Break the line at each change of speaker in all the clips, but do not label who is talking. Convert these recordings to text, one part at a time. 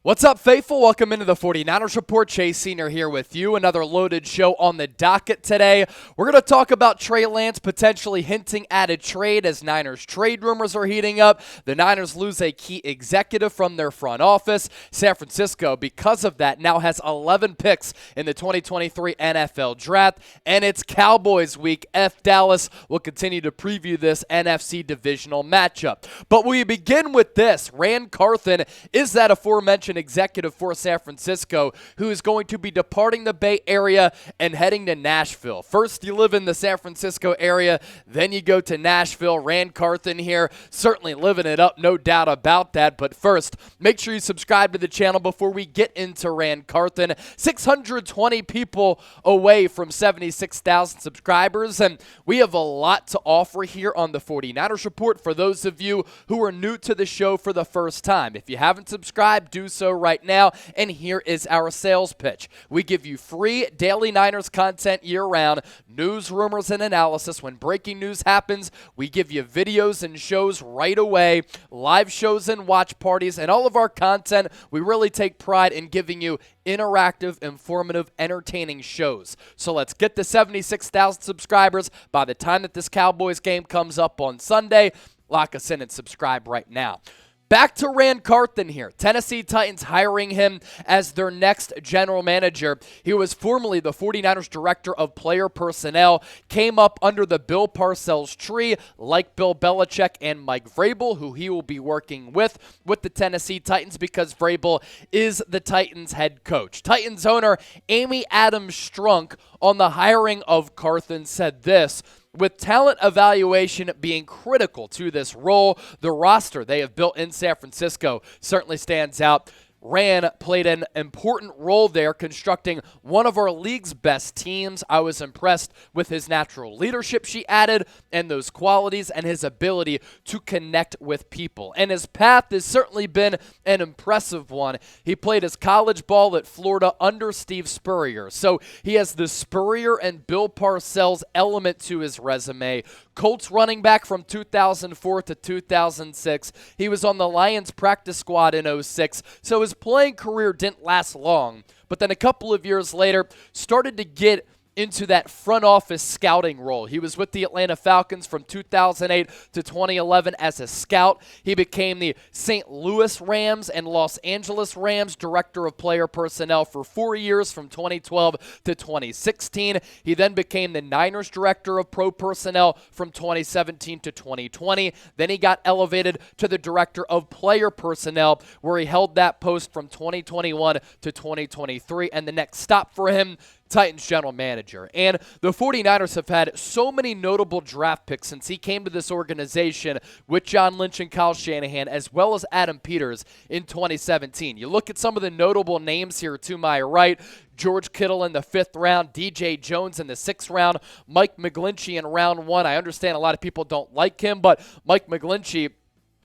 What's up, faithful? Welcome into the 49ers Report. Chase Sr. here with you. Another loaded show on the docket today. We're going to talk about Trey Lance potentially hinting at a trade as Niners trade rumors are heating up. The Niners lose a key executive from their front office. San Francisco, because of that, now has 11 picks in the 2023 NFL Draft. And it's Cowboys week. Dallas will continue to preview this NFC divisional matchup. But we begin with this. Ran Carthon is that aforementioned executive for San Francisco who is going to be departing the Bay Area and heading to Nashville. First, you live in the San Francisco area, then you go to Nashville. Ran Carthon here, certainly living it up, no doubt about that. But first, make sure you subscribe to the channel before we get into Ran Carthon. 620 people away from 76,000 subscribers, and we have a lot to offer here on the 49ers Report for those of you who are new to the show for the first time. If you haven't subscribed, do so right now, and here is our sales pitch. We give you free daily Niners content year-round, news, rumors, and analysis. When breaking news happens, we give you videos and shows right away, live shows and watch parties, and all of our content. We really take pride in giving you interactive, informative, entertaining shows. So let's get to 76,000 subscribers by the time that this Cowboys game comes up on Sunday. Lock us in and subscribe right now. Back to Ran Carthon here. Tennessee Titans hiring him as their next general manager. He was formerly the 49ers Director of Player Personnel, came up under the Bill Parcells tree, like Bill Belichick and Mike Vrabel, who he will be working with the Tennessee Titans because Vrabel is the Titans head coach. Titans owner Amy Adams-Strunk on the hiring of Carthon said this: with talent evaluation being critical to this role, the roster they have built in San Francisco certainly stands out. Ran played an important role there, constructing one of our league's best teams. I was impressed with his natural leadership, she added, and those qualities and his ability to connect with people. And his path has certainly been an impressive one. He played his college ball at Florida under Steve Spurrier, so he has the Spurrier and Bill Parcells element to his resume. Colts running back from 2004 to 2006. He was on the Lions practice squad in 2006, so his playing career didn't last long. But then a couple of years later, started to get into that front office scouting role. He was with the Atlanta Falcons from 2008 to 2011 as a scout. He became the St. Louis Rams and Los Angeles Rams Director of Player Personnel for 4 years from 2012 to 2016. He then became the Niners Director of Pro Personnel from 2017 to 2020. Then he got elevated to the Director of Player Personnel, where he held that post from 2021 to 2023. And the next stop for him, Titans general manager. And the 49ers have had so many notable draft picks since he came to this organization with John Lynch and Kyle Shanahan, as well as Adam Peters in 2017. You look at some of the notable names here to my right: George Kittle in the 5th round, DJ Jones in the 6th round, Mike McGlinchey in round 1. I understand a lot of people don't like him, but Mike McGlinchey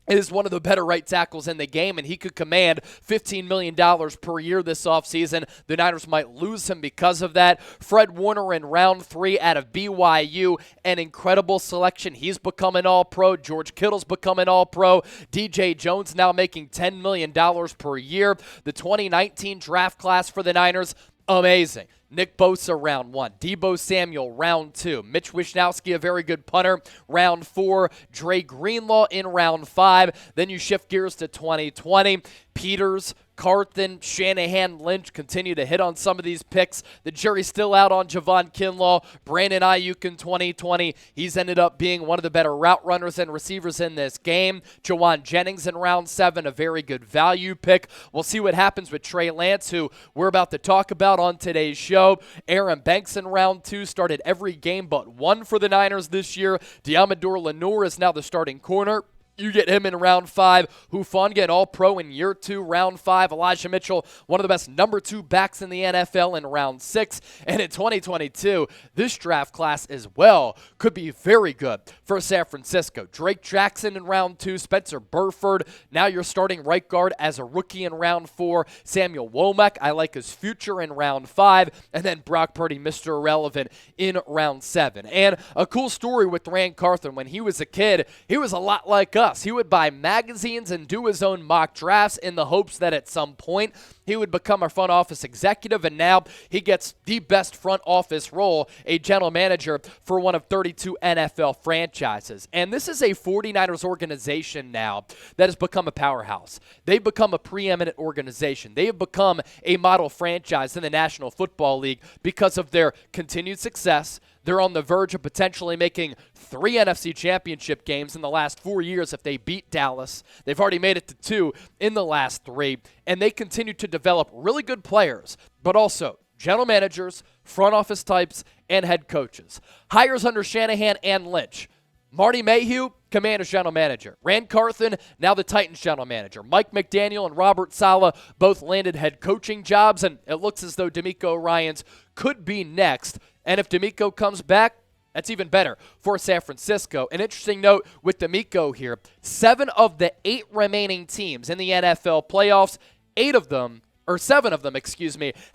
is one of the better right tackles in the game, and he could command $15 million per year this offseason. The Niners might lose him because of that. Fred Warner in round 3 out of BYU, an incredible selection. He's become an all-pro. George Kittle's become an all-pro. DJ Jones now making $10 million per year. The 2019 draft class for the Niners, amazing. Nick Bosa, round 1. Deebo Samuel, round 2. Mitch Wishnowsky, a very good punter, round 4. Dre Greenlaw in round 5. Then you shift gears to 2020. Peters, Carthan, Shanahan, Lynch continue to hit on some of these picks. The jury's still out on Javon Kinlaw. Brandon Ayuk in 2020. He's ended up being one of the better route runners and receivers in this game. Jawan Jennings in round 7, a very good value pick. We'll see what happens with Trey Lance, who we're about to talk about on today's show. Aaron Banks in round 2 started every game but one for the Niners this year. Diamador Lenore is now the starting corner. You get him in round 5. Hufanga, an all-pro in year 2, round 5. Elijah Mitchell, one of the best number 2 backs in the NFL in round 6. And in 2022, this draft class as well could be very good for San Francisco. Drake Jackson in round 2. Spencer Burford, now you're starting right guard as a rookie in round 4. Samuel Womack, I like his future in round 5. And then Brock Purdy, Mr. Irrelevant, in round 7. And a cool story with Ran Carthon. When he was a kid, he was a lot like us. discuss. He would buy magazines and do his own mock drafts in the hopes that at some point he would become a front office executive, and now he gets the best front office role, a general manager for one of 32 NFL franchises. And this is a 49ers organization now that has become a powerhouse. They've become a preeminent organization. They have become a model franchise in the National Football League because of their continued success. They're on the verge of potentially making 3 NFC championship games in the last 4 years if they beat Dallas. They've already made it to 2 in the last 3, and they continue to develop really good players, but also general managers, front office types, and head coaches. Hires under Shanahan and Lynch. Marty Mayhew, Commanders general manager. Ran Carthon, now the Titans general manager. Mike McDaniel and Robert Saleh both landed head coaching jobs, and it looks as though DeMeco Ryans could be next. And if DeMeco comes back, that's even better for San Francisco. An interesting note with DeMeco here, 7 of the 8 remaining teams in the NFL playoffs, 7 of them,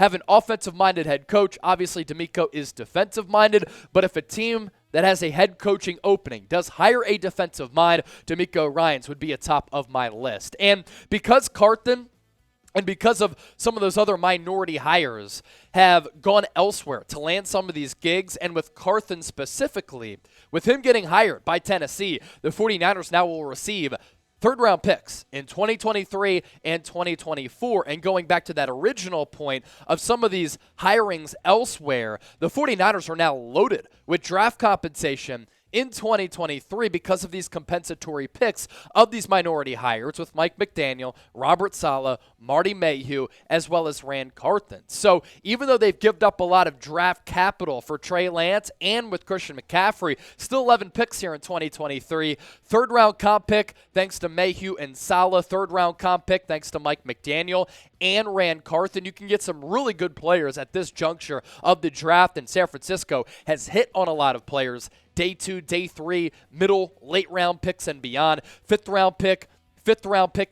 have an offensive-minded head coach. Obviously, DeMeco is defensive-minded, but if a team that has a head coaching opening does hire a defensive mind, DeMeco Ryans would be atop of my list. And because Carthan and because of some of those other minority hires have gone elsewhere to land some of these gigs, and with Carthan specifically, with him getting hired by Tennessee, the 49ers now will receive third-round picks in 2023 and 2024. And going back to that original point of some of these hirings elsewhere, the 49ers are now loaded with draft compensation in 2023 because of these compensatory picks of these minority hires with Mike McDaniel, Robert Saleh, Marty Mayhew, as well as Ran Carthon. So even though they've given up a lot of draft capital for Trey Lance and with Christian McCaffrey, still 11 picks here in 2023. Third-round comp pick thanks to Mayhew and Saleh. Third-round comp pick thanks to Mike McDaniel and Ran Carthon. You can get some really good players at this juncture of the draft, and San Francisco has hit on a lot of players. Day 2, day 3, middle, late round picks and beyond. Fifth round pick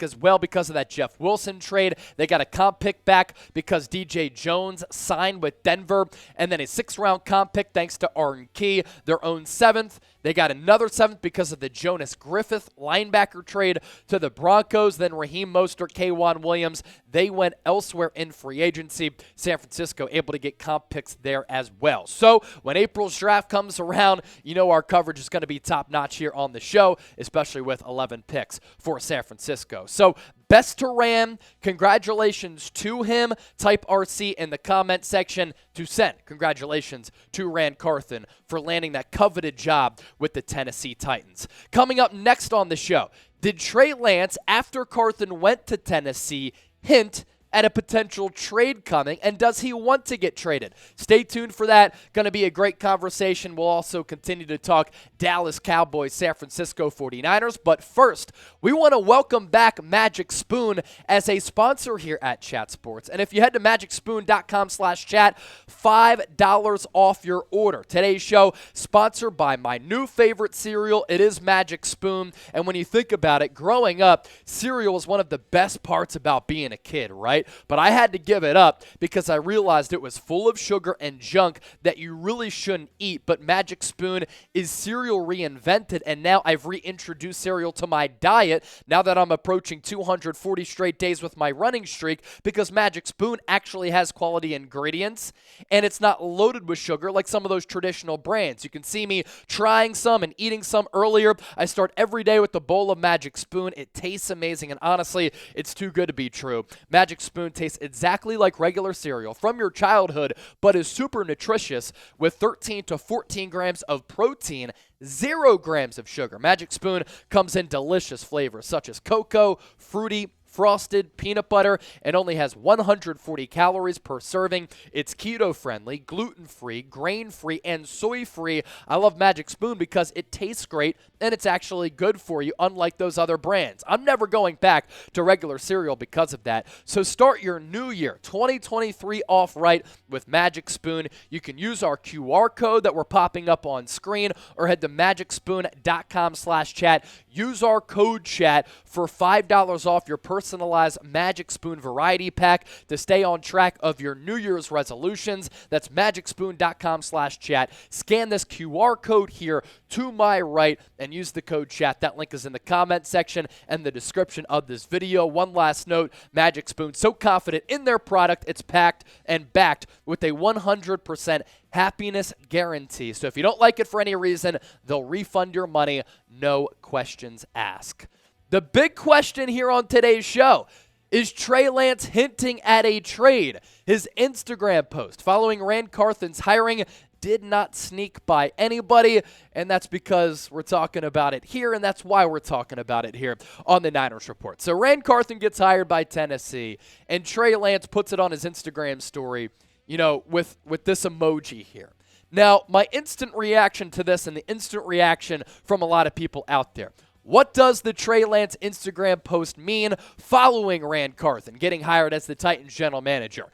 as well because of that Jeff Wilson trade. They got a comp pick back because DJ Jones signed with Denver. And then a 6th-round comp pick thanks to Arden Key, their own 7th. They got another 7th because of the Jonas Griffith linebacker trade to the Broncos. Then Raheem Mostert, K'Wan Williams. They went elsewhere in free agency. San Francisco able to get comp picks there as well. So when April's draft comes around, you know our coverage is going to be top-notch here on the show, especially with 11 picks for San Francisco. So best to Ran. Congratulations to him. Type RC in the comment section to send congratulations to Ran Carthon for landing that coveted job with the Tennessee Titans. Coming up next on the show, did Trey Lance, after Carthon went to Tennessee, hint at a potential trade coming, and does he want to get traded? Stay tuned for that. Going to be a great conversation. We'll also continue to talk Dallas Cowboys, San Francisco 49ers. But first, we want to welcome back Magic Spoon as a sponsor here at Chat Sports. And if you head to magicspoon.com/chat, $5 off your order. Today's show sponsored by my new favorite cereal. It is Magic Spoon. And when you think about it, growing up, cereal was one of the best parts about being a kid, right? But I had to give it up because I realized it was full of sugar and junk that you really shouldn't eat. But Magic Spoon is cereal reinvented, and now I've reintroduced cereal to my diet now that I'm approaching 240 straight days with my running streak, because Magic Spoon actually has quality ingredients, and it's not loaded with sugar like some of those traditional brands. You can see me trying some and eating some earlier. I start every day with a bowl of Magic Spoon. It tastes amazing, and honestly, it's too good to be true. Magic Spoon tastes exactly like regular cereal from your childhood, but is super nutritious with 13 to 14 grams of protein, 0 grams of sugar. Magic Spoon comes in delicious flavors such as cocoa, fruity, frosted, peanut butter, and only has 140 calories per serving. It's keto-friendly, gluten-free, grain-free, and soy-free. I love Magic Spoon because it tastes great and it's actually good for you, unlike those other brands. I'm never going back to regular cereal because of that. So start your new year, 2023, off right with Magic Spoon. You can use our QR code that we're popping up on screen or head to magicspoon.com/chat. Use our code chat for $5 off your personal personalized Magic Spoon variety pack to stay on track of your New Year's resolutions. That's magicspoon.com/chat. Scan this QR code here to my right and use the code chat. That link is in the comment section and the description of this video. One last note, Magic Spoon, so confident in their product, it's packed and backed with a 100% happiness guarantee. So if you don't like it for any reason, they'll refund your money, no questions asked. The big question here on today's show, is Trey Lance hinting at a trade? His Instagram post following Ran Carthon's hiring did not sneak by anybody, and that's because we're talking about it here, and that's why we're talking about it here on the Niners Report. So Ran Carthon gets hired by Tennessee, and Trey Lance puts it on his Instagram story, you know, with this emoji here. Now, my instant reaction to this and the instant reaction from a lot of people out there, what does the Trey Lance Instagram post mean following Ran Carthon getting hired as the Titans general manager?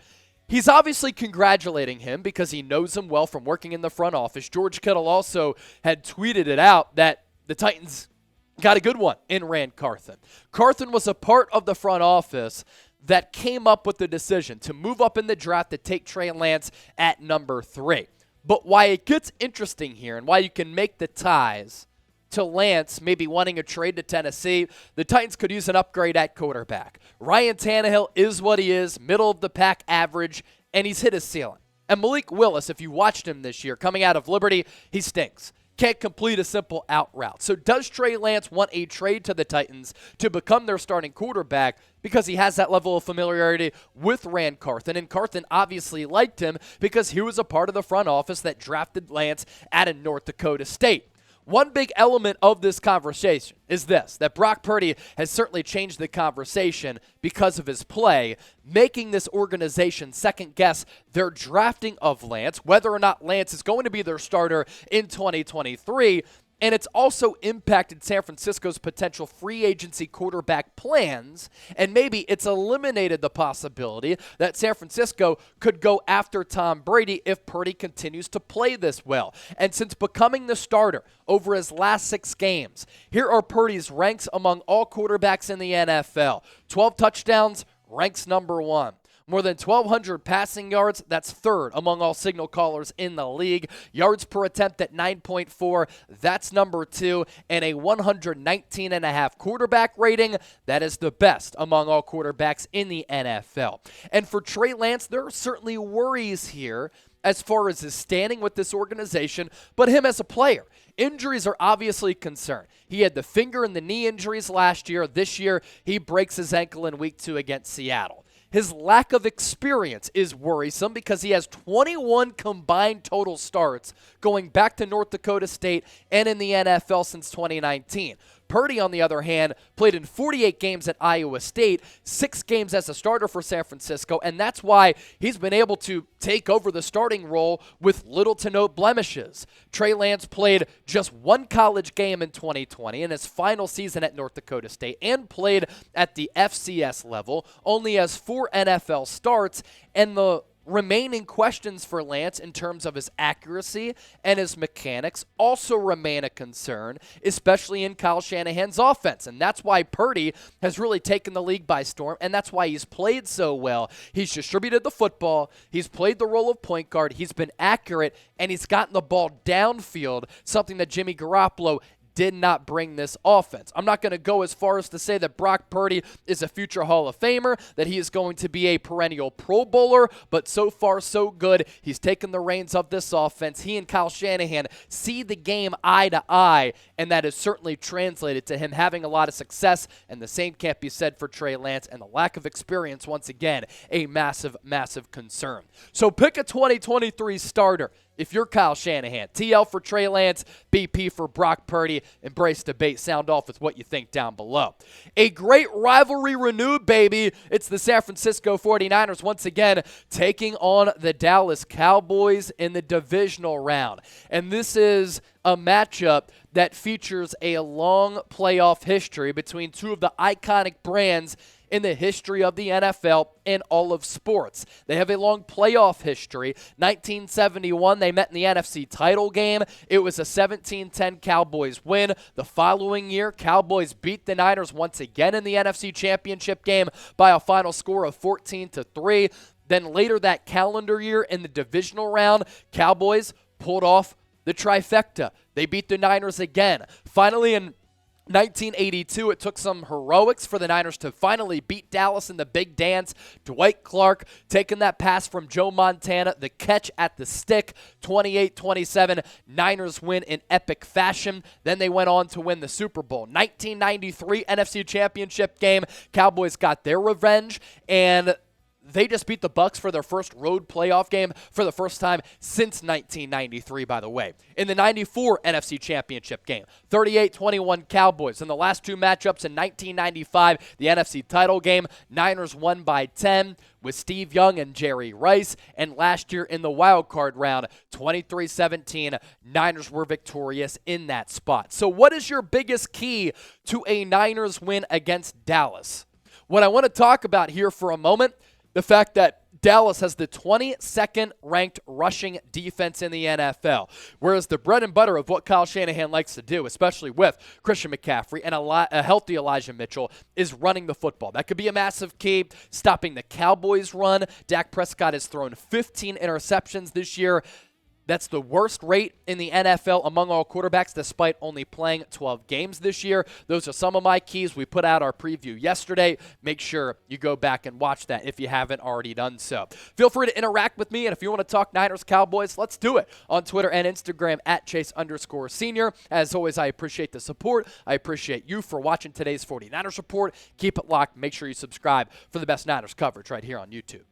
He's obviously congratulating him because he knows him well from working in the front office. George Kittle also had tweeted it out that the Titans got a good one in Ran Carthon. Carthon was a part of the front office that came up with the decision to move up in the draft to take Trey Lance at number 3. But why it gets interesting here and why you can make the ties to Lance maybe wanting a trade to Tennessee, the Titans could use an upgrade at quarterback. Ryan Tannehill is what he is, middle of the pack average, and he's hit his ceiling. And Malik Willis, if you watched him this year, coming out of Liberty, he stinks. Can't complete a simple out route. So does Trey Lance want a trade to the Titans to become their starting quarterback because he has that level of familiarity with Ran Carthon? And Carthon obviously liked him because he was a part of the front office that drafted Lance out of North Dakota State. One big element of this conversation is this, that Brock Purdy has certainly changed the conversation because of his play, making this organization second-guess their drafting of Lance, whether or not Lance is going to be their starter in 2023. And it's also impacted San Francisco's potential free agency quarterback plans, and maybe it's eliminated the possibility that San Francisco could go after Tom Brady if Purdy continues to play this well. And since becoming the starter over his last 6 games, here are Purdy's ranks among all quarterbacks in the NFL. 12 touchdowns, ranks number 1. More than 1,200 passing yards, that's 3rd among all signal callers in the league. Yards per attempt at 9.4, that's number 2. And a 119.5 quarterback rating, that is the best among all quarterbacks in the NFL. And for Trey Lance, there are certainly worries here as far as his standing with this organization, but him as a player. Injuries are obviously a concern. He had the finger and the knee injuries last year. This year, he breaks his ankle in week 2 against Seattle. His lack of experience is worrisome because he has 21 combined total starts going back to North Dakota State and in the NFL since 2019. Purdy, on the other hand, played in 48 games at Iowa State, 6 games as a starter for San Francisco, and that's why he's been able to take over the starting role with little to no blemishes. Trey Lance played just 1 college game in 2020 in his final season at North Dakota State and played at the FCS level, only has 4 NFL starts, and the remaining questions for Lance in terms of his accuracy and his mechanics also remain a concern, especially in Kyle Shanahan's offense. And that's why Purdy has really taken the league by storm, and that's why he's played so well. He's distributed the football, he's played the role of point guard, he's been accurate, and he's gotten the ball downfield, something that Jimmy Garoppolo did not bring this offense. I'm not going to go as far as to say that Brock Purdy is a future Hall of Famer, that he is going to be a perennial Pro Bowler, but so far so good. He's taken the reins of this offense. He and Kyle Shanahan see the game eye to eye, and that is certainly translated to him having a lot of success, and the same can't be said for Trey Lance, and the lack of experience, once again, a massive, massive concern. So pick a 2023 starter. If you're Kyle Shanahan, TL for Trey Lance, BP for Brock Purdy. Embrace debate. Sound off with what you think down below. A great rivalry renewed, baby. It's the San Francisco 49ers once again taking on the Dallas Cowboys in the divisional round. And this is a matchup that features a long playoff history between two of the iconic brands in the history of the NFL in all of sports. They have a long playoff history. 1971, they met in the NFC title game. It was a 17-10 Cowboys win. The following year, Cowboys beat the Niners once again in the NFC Championship game by a final score of 14-3. Then later that calendar year in the divisional round, Cowboys pulled off the trifecta. They beat the Niners again. Finally, in 1982, it took some heroics for the Niners to finally beat Dallas in the big dance. Dwight Clark taking that pass from Joe Montana, the catch at the stick, 28-27. Niners win in epic fashion. Then they went on to win the Super Bowl. 1993 NFC Championship game, Cowboys got their revenge, and they just beat the Bucs for their first road playoff game for the first time since 1993, by the way. In the 94 NFC Championship game, 38-21 Cowboys. In the last two matchups in 1995, the NFC title game, Niners won by 10 with Steve Young and Jerry Rice. And last year in the wild card round, 23-17, Niners were victorious in that spot. So what is your biggest key to a Niners win against Dallas? What I want to talk about here for a moment, the fact that Dallas has the 22nd ranked rushing defense in the NFL, whereas the bread and butter of what Kyle Shanahan likes to do, especially with Christian McCaffrey and a healthy Elijah Mitchell, is running the football. That could be a massive key, stopping the Cowboys' run. Dak Prescott has thrown 15 interceptions this year. That's the worst rate in the NFL among all quarterbacks, despite only playing 12 games this year. Those are some of my keys. We put out our preview yesterday. Make sure you go back and watch that if you haven't already done so. Feel free to interact with me, and if you want to talk Niners Cowboys, let's do it on Twitter and Instagram at Chase_Senior. As always, I appreciate the support. I appreciate you for watching today's 49ers Report. Keep it locked. Make sure you subscribe for the best Niners coverage right here on YouTube.